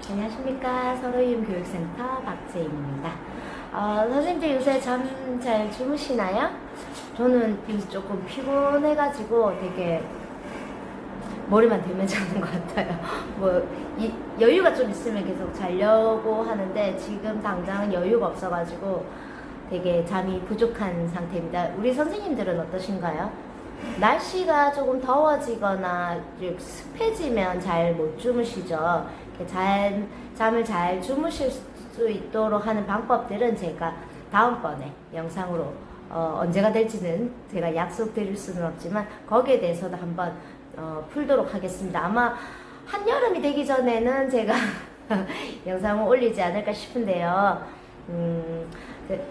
안녕하십니까. 서로이음 교육센터 박재임입니다. 선생님들 요새 잠 잘 주무시나요? 저는 요새 조금 피곤해가지고 되게 머리만 대면 자는 것 같아요. 여유가 좀 있으면 계속 자려고 하는데 지금 당장 여유가 없어가지고 되게 잠이 부족한 상태입니다. 우리 선생님들은 어떠신가요? 날씨가 조금 더워지거나 습해지면 잘 못 주무시죠. 잠을 잘 주무실 수 있도록 하는 방법들은 제가 다음번에 영상으로 언제가 될지는 제가 약속드릴 수는 없지만 거기에 대해서도 한번 풀도록 하겠습니다. 아마 한여름이 되기 전에는 제가 영상을 올리지 않을까 싶은데요.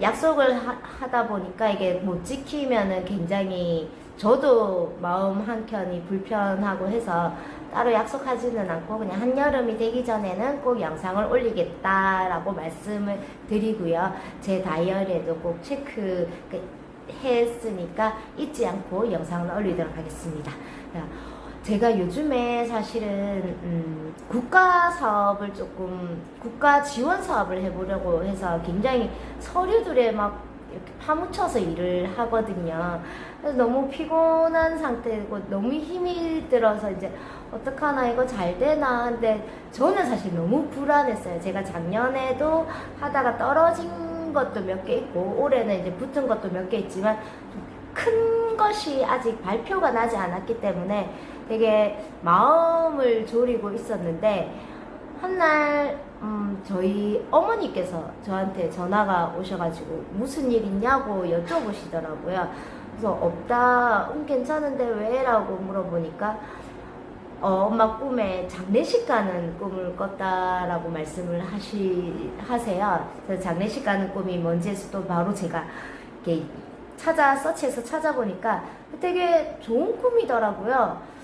약속을 하다 보니까 이게 못 지키면은 굉장히 저도 마음 한켠이 불편하고 해서 따로 약속하지는 않고 그냥 한여름이 되기 전에는 꼭 영상을 올리겠다라고 말씀을 드리고요. 제 다이어리에도 꼭 체크했으니까 잊지 않고 영상을 올리도록 하겠습니다. 제가 요즘에 사실은 국가 지원 사업을 해보려고 해서 굉장히 서류들에 막 이렇게 파묻혀서 일을 하거든요. 그래서 너무 피곤한 상태고 너무 힘이 들어서 이제 어떡하나 이거 잘 되나. 근데 저는 사실 너무 불안했어요. 제가 작년에도 하다가 떨어진 것도 몇 개 있고 올해는 이제 붙은 것도 몇 개 있지만 큰 것이 아직 발표가 나지 않았기 때문에 되게 마음을 졸이고 있었는데 한날 저희 어머니께서 저한테 전화가 오셔가지고 무슨 일 있냐고 여쭤보시더라고요. 그래서 없다, 괜찮은데 왜? 라고 물어보니까 엄마 꿈에 장례식 가는 꿈을 꿨다라고 말씀을 하세요. 그래서 장례식 가는 꿈이 뭔지 해서 또 바로 제가 이렇게 서치해서 찾아보니까 되게 좋은 꿈이더라고요.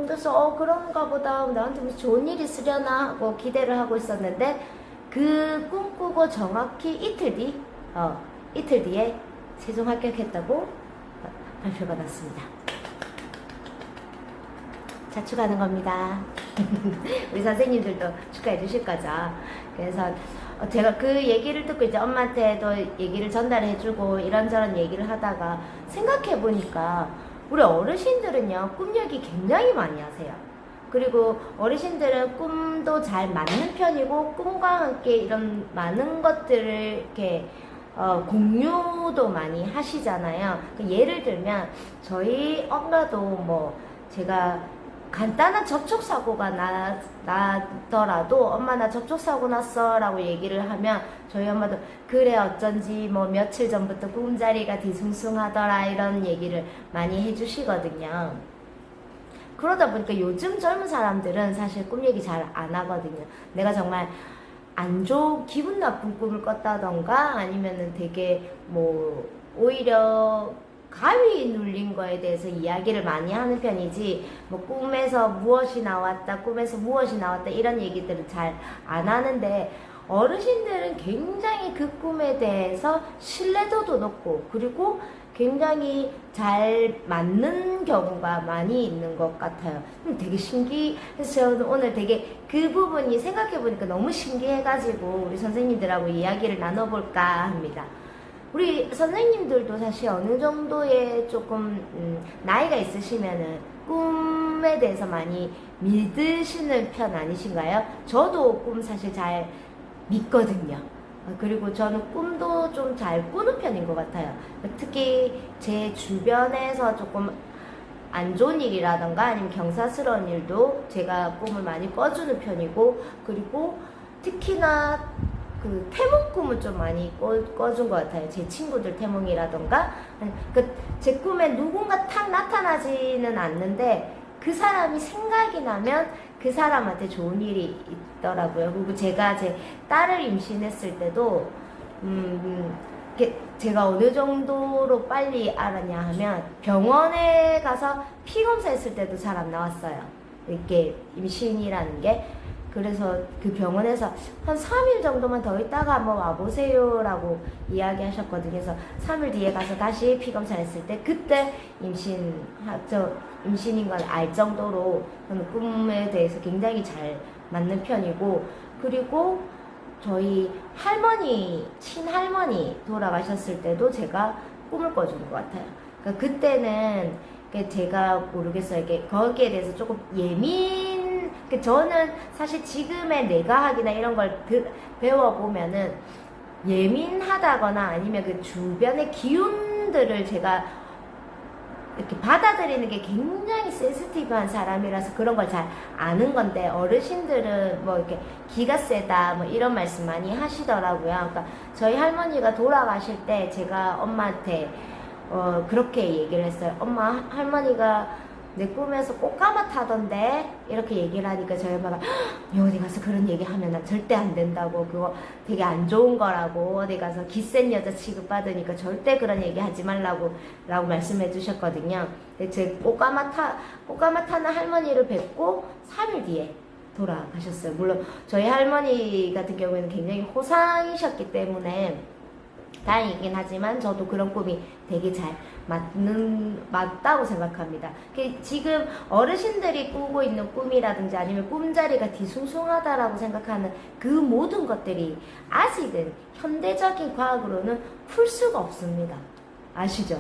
그래서 그런가 보다 나한테 무슨 좋은 일이 있으려나 하고 기대를 하고 있었는데 그 꿈꾸고 정확히 이틀 뒤에 최종 합격했다고 발표가 났습니다. 자축하는 겁니다. 우리 선생님들도 축하해 주실 거죠. 그래서 제가 그 얘기를 듣고 이제 엄마한테도 얘기를 전달해주고 이런저런 얘기를 하다가 생각해 보니까 우리 어르신들은요, 꿈 얘기 굉장히 많이 하세요. 그리고 어르신들은 꿈도 잘 맞는 편이고, 꿈과 함께 이런 많은 것들을 이렇게, 공유도 많이 하시잖아요. 예를 들면, 저희 엄마도 제가 간단한 접촉사고가 나더라도 엄마 나 접촉사고 났어 라고 얘기를 하면 저희 엄마도 그래 어쩐지 며칠 전부터 꿈자리가 뒤숭숭하더라 이런 얘기를 많이 해주시거든요. 그러다 보니까 요즘 젊은 사람들은 사실 꿈 얘기 잘 안 하거든요. 내가 정말 기분 나쁜 꿈을 꿨다던가 아니면은 되게 오히려 가위 눌린 거에 대해서 이야기를 많이 하는 편이지 꿈에서 무엇이 나왔다 이런 얘기들은 잘 안 하는데 어르신들은 굉장히 그 꿈에 대해서 신뢰도도 높고 그리고 굉장히 잘 맞는 경우가 많이 있는 것 같아요. 되게 신기해서 저는 오늘 되게 그 부분이 생각해보니까 너무 신기해가지고 우리 선생님들하고 이야기를 나눠볼까 합니다. 우리 선생님들도 사실 어느 정도의 조금 나이가 있으시면은 꿈에 대해서 많이 믿으시는 편 아니신가요? 저도 꿈 사실 잘 믿거든요. 그리고 저는 꿈도 좀 잘 꾸는 편인 것 같아요. 특히 제 주변에서 조금 안 좋은 일이라던가 아니면 경사스러운 일도 제가 꿈을 많이 꿔주는 편이고 그리고 특히나 그 태몽 꿈은 좀 많이 꿔준 것 같아요. 제 친구들 태몽이라던가 제 꿈에 누군가 탁 나타나지는 않는데 그 사람이 생각이 나면 그 사람한테 좋은 일이 있더라고요. 그리고 제가 제 딸을 임신했을 때도 제가 어느 정도로 빨리 알았냐 하면 병원에 가서 피 검사했을 때도 잘 안 나왔어요. 이렇게 임신이라는 게 그래서 그 병원에서 한 3일 정도만 더 있다가 한번 와보세요 라고 이야기하셨거든요. 그래서 3일 뒤에 가서 다시 피검사 했을 때 그때 임신인 걸 알 정도로 저는 꿈에 대해서 굉장히 잘 맞는 편이고, 그리고 저희 할머니, 친할머니 돌아가셨을 때도 제가 꿈을 꿔준 것 같아요. 그러니까 그때는 제가 모르겠어요. 거기에 대해서 조금 저는 사실 지금의 뇌과학이나 이런 걸 배워보면은 예민하다거나 아니면 그 주변의 기운들을 제가 이렇게 받아들이는 게 굉장히 센시티브한 사람이라서 그런 걸 잘 아는 건데, 어르신들은 뭐 이렇게 기가 세다 뭐 이런 말씀 많이 하시더라고요. 그러니까 저희 할머니가 돌아가실 때 제가 엄마한테 그렇게 얘기를 했어요. 엄마, 할머니가 내 꿈에서 꽃가마 타던데 이렇게 얘기를 하니까 저희 엄마가 어디 가서 그런 얘기 하면 나 절대 안 된다고, 그거 되게 안 좋은 거라고, 어디 가서 기센 여자 취급받으니까 절대 그런 얘기 하지 말라고 라고 말씀해 주셨거든요. 제 꽃가마 타는 할머니를 뵙고 3일 뒤에 돌아가셨어요. 물론 저희 할머니 같은 경우에는 굉장히 호상이셨기 때문에 다행이긴 하지만 저도 그런 꿈이 되게 잘 맞다고 생각합니다. 지금 어르신들이 꾸고 있는 꿈이라든지 아니면 꿈자리가 뒤숭숭하다라고 생각하는 그 모든 것들이 아직은 현대적인 과학으로는 풀 수가 없습니다. 아시죠?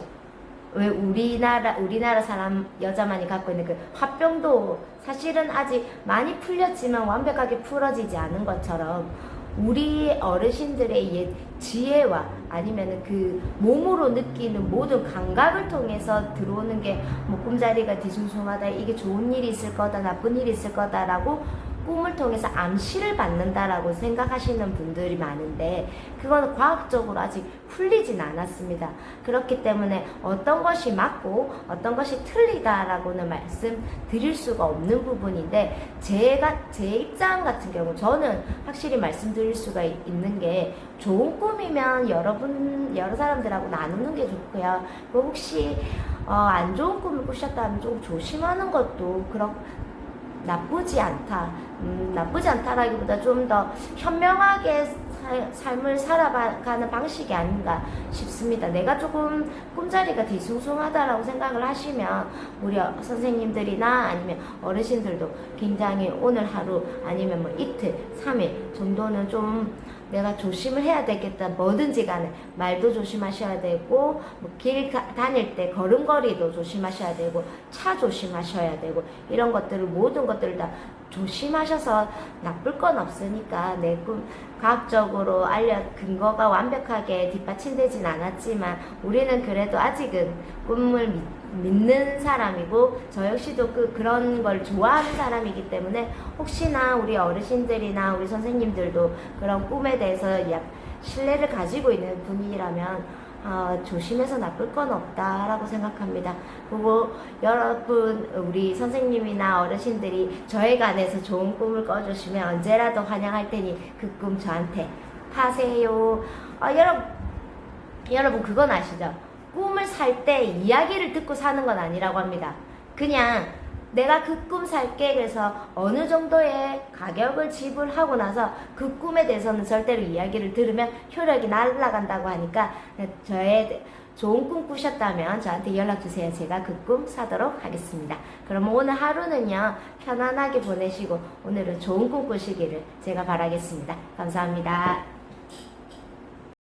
왜 우리나라 사람 여자만이 갖고 있는 그 화병도 사실은 아직 많이 풀렸지만 완벽하게 풀어지지 않은 것처럼 우리 어르신들의 옛 지혜와 아니면 그 몸으로 느끼는 모든 감각을 통해서 들어오는 게 뭐 꿈자리가 뒤숭숭하다, 이게 좋은 일이 있을 거다, 나쁜 일이 있을 거다라고 꿈을 통해서 암시를 받는다라고 생각하시는 분들이 많은데, 그건 과학적으로 아직 풀리진 않았습니다. 그렇기 때문에 어떤 것이 맞고 어떤 것이 틀리다라고는 말씀드릴 수가 없는 부분인데, 제 입장 같은 경우 저는 확실히 말씀드릴 수가 있는 게, 좋은 꿈이면 여러 사람들하고 나누는 게 좋고요. 혹시 안 좋은 꿈을 꾸셨다면 조금 조심하는 것도 나쁘지 않다라기보다 좀 더 현명하게 삶을 살아가는 방식이 아닌가 싶습니다. 내가 조금 꿈자리가 뒤숭숭하다라고 생각을 하시면 우리 선생님들이나 아니면 어르신들도 굉장히 오늘 하루 아니면 뭐 이틀, 3일 정도는 좀 내가 조심을 해야 되겠다. 뭐든지 간에 말도 조심하셔야 되고, 뭐 길 다닐 때 걸음걸이도 조심하셔야 되고, 차 조심하셔야 되고, 이런 것들을 모든 것들을 다 조심하셔서 나쁠 건 없으니까, 내 꿈 과학적으로 근거가 완벽하게 뒷받침되진 않았지만 우리는 그래도 아직은 꿈을 믿는 사람이고, 저 역시도 그런 걸 좋아하는 사람이기 때문에 혹시나 우리 어르신들이나 우리 선생님들도 그런 꿈에 대해서 신뢰를 가지고 있는 분이라면 조심해서 나쁠 건 없다라고 생각합니다. 그리고 여러분, 우리 선생님이나 어르신들이 저에 관해서 좋은 꿈을 꿔주시면 언제라도 환영할 테니 그 꿈 저한테 파세요. 여러분 그건 아시죠? 꿈을 살 때 이야기를 듣고 사는 건 아니라고 합니다. 그냥 내가 그 꿈 살게, 그래서 어느 정도의 가격을 지불하고 나서 그 꿈에 대해서는 절대로 이야기를 들으면 효력이 날아간다고 하니까, 저의 좋은 꿈 꾸셨다면 저한테 연락주세요. 제가 그 꿈 사도록 하겠습니다. 그럼 오늘 하루는요 편안하게 보내시고 오늘은 좋은 꿈 꾸시기를 제가 바라겠습니다. 감사합니다.